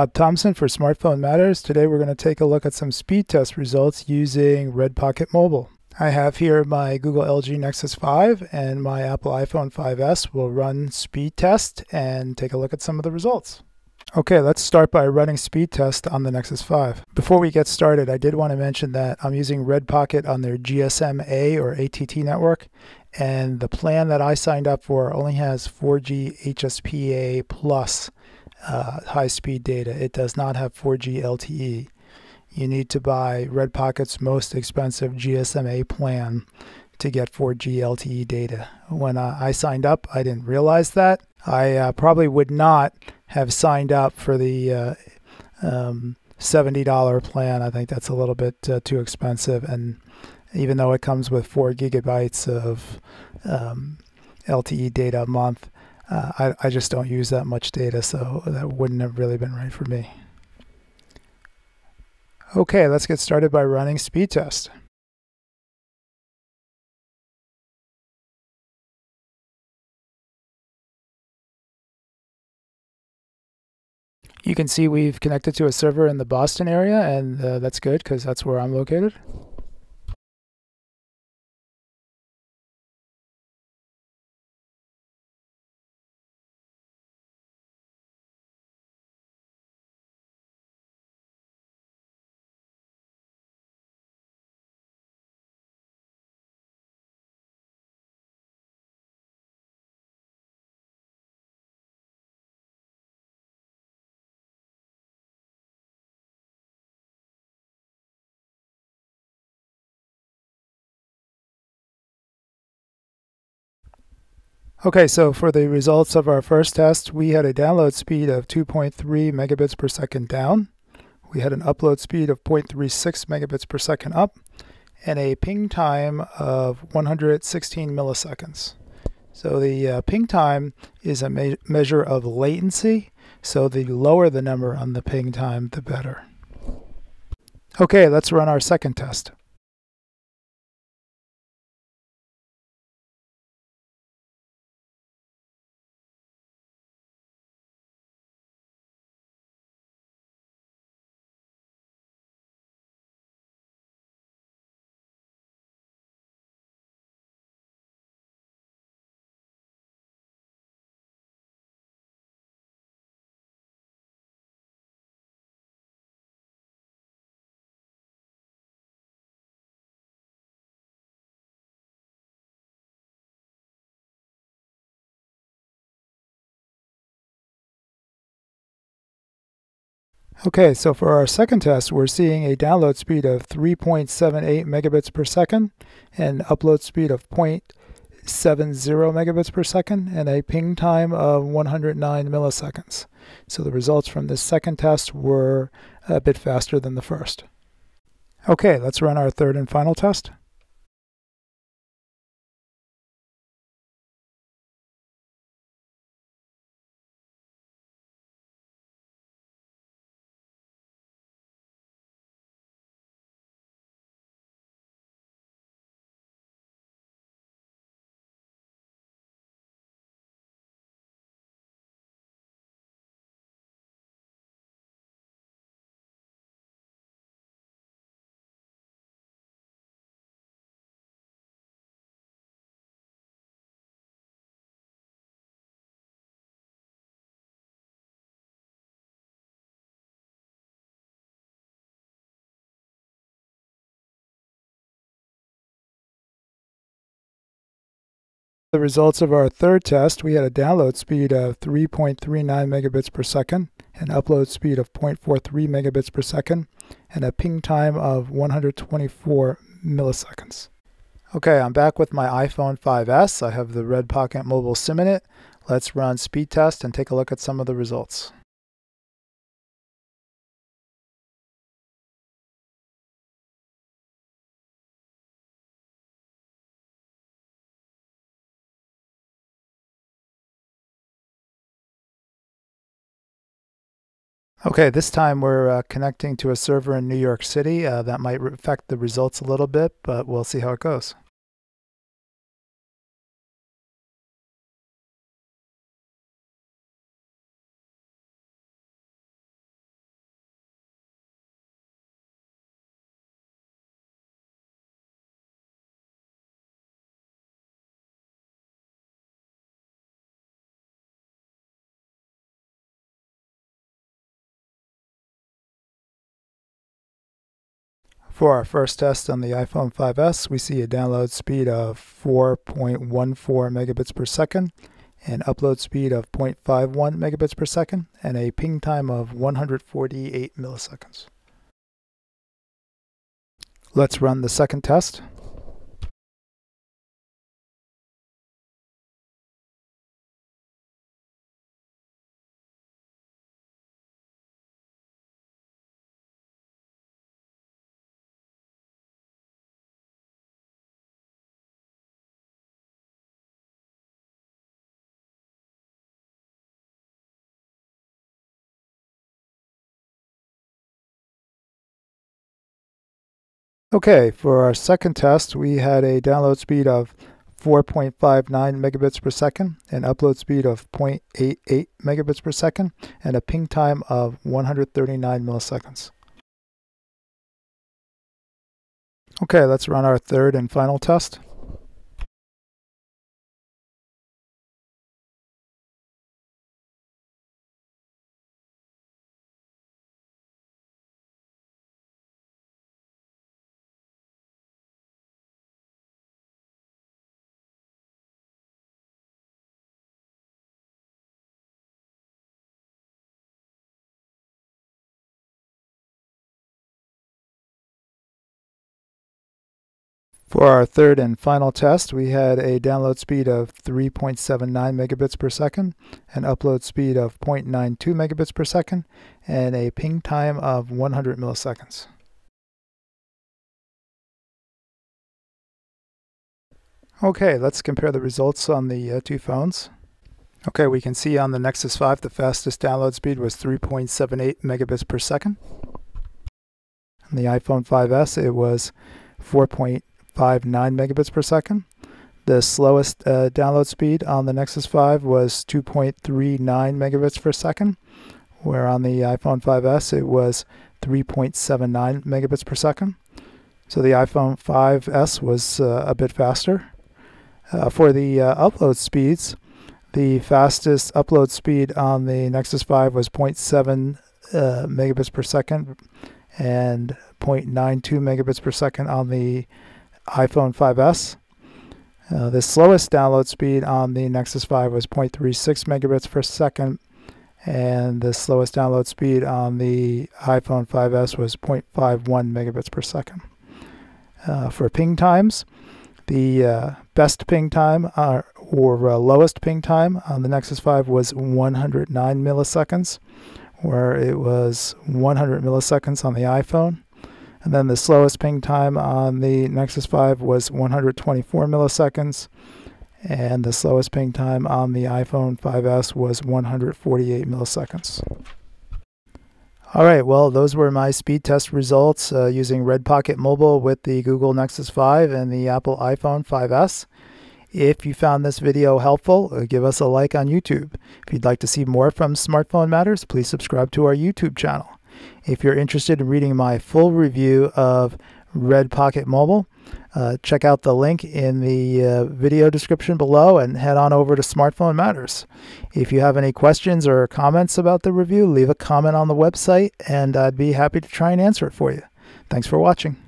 Thompson for Smartphone Matters. Today we're going to take a look at some speed test results using Red Pocket Mobile. I have here my Google LG Nexus 5 and my Apple iPhone 5S. We'll run speed test and take a look at some of the results. Okay, let's start by running speed test on the Nexus 5. Before we get started, I did want to mention that I'm using Red Pocket on their GSM-A or ATT network, and the plan that I signed up for only has 4G HSPA plus high-speed data. It does not have 4G LTE. You need to buy Red Pocket's most expensive GSM-A plan to get 4G LTE data. When I signed up, I didn't realize that. I probably would not have signed up for the $70 plan. I think that's a little bit too expensive, and even though it comes with 4 gigabytes of LTE data a month, I just don't use that much data, so that wouldn't have really been right for me. Okay, let's get started by running speed test. You can see we've connected to a server in the Boston area, and that's good because that's where I'm located. Okay, so for the results of our first test, we had a download speed of 2.3 megabits per second down. We had an upload speed of 0.36 megabits per second up, and a ping time of 116 milliseconds. So the ping time is a measure of latency, so the lower the number on the ping time, the better. Okay, let's run our second test. Okay, so for our second test, we're seeing a download speed of 3.78 megabits per second, and upload speed of 0.70 megabits per second, and a ping time of 109 milliseconds. So the results from this second test were a bit faster than the first. Okay, let's run our third and final test. The results of our third test, we had a download speed of 3.39 megabits per second, an upload speed of 0.43 megabits per second, and a ping time of 124 milliseconds. Okay, I'm back with my iPhone 5S. I have the Red Pocket Mobile SIM in it. Let's run speed test and take a look at some of the results. Okay, this time we're connecting to a server in New York City. That might affect the results a little bit, but we'll see how it goes. For our first test on the iPhone 5S, we see a download speed of 4.14 megabits per second, an upload speed of 0.51 megabits per second, and a ping time of 148 milliseconds. Let's run the second test. Okay, for our second test, we had a download speed of 4.59 megabits per second, an upload speed of 0.88 megabits per second, and a ping time of 139 milliseconds. Okay, let's run our third and final test. For our third and final test, we had a download speed of 3.79 megabits per second, an upload speed of 0.92 megabits per second, and a ping time of 100 milliseconds. Okay, let's compare the results on the two phones. Okay, we can see on the Nexus 5 the fastest download speed was 3.78 megabits per second. On the iPhone 5S, it was 4.59 megabits per second. The slowest download speed on the Nexus 5 was 2.39 megabits per second, where on the iPhone 5S it was 3.79 megabits per second. So the iPhone 5S was a bit faster. For the upload speeds, the fastest upload speed on the Nexus 5 was 0.7 megabits per second and 0.92 megabits per second on the iPhone 5S. The slowest download speed on the Nexus 5 was 0.36 megabits per second, and the slowest download speed on the iPhone 5S was 0.51 megabits per second. For ping times, the best ping time or lowest ping time on the Nexus 5 was 109 milliseconds, where it was 100 milliseconds on the iPhone. And then the slowest ping time on the Nexus 5 was 124 milliseconds, and the slowest ping time on the iPhone 5S was 148 milliseconds. All right, well, those were my speed test results using Red Pocket Mobile with the Google Nexus 5 and the Apple iPhone 5S. If you found this video helpful, give us a like on YouTube. If you'd like to see more from Smartphone Matters, please subscribe to our YouTube channel. If you're interested in reading my full review of Red Pocket Mobile, check out the link in the video description below and head on over to Smartphone Matters. If you have any questions or comments about the review, leave a comment on the website and I'd be happy to try and answer it for you. Thanks for watching.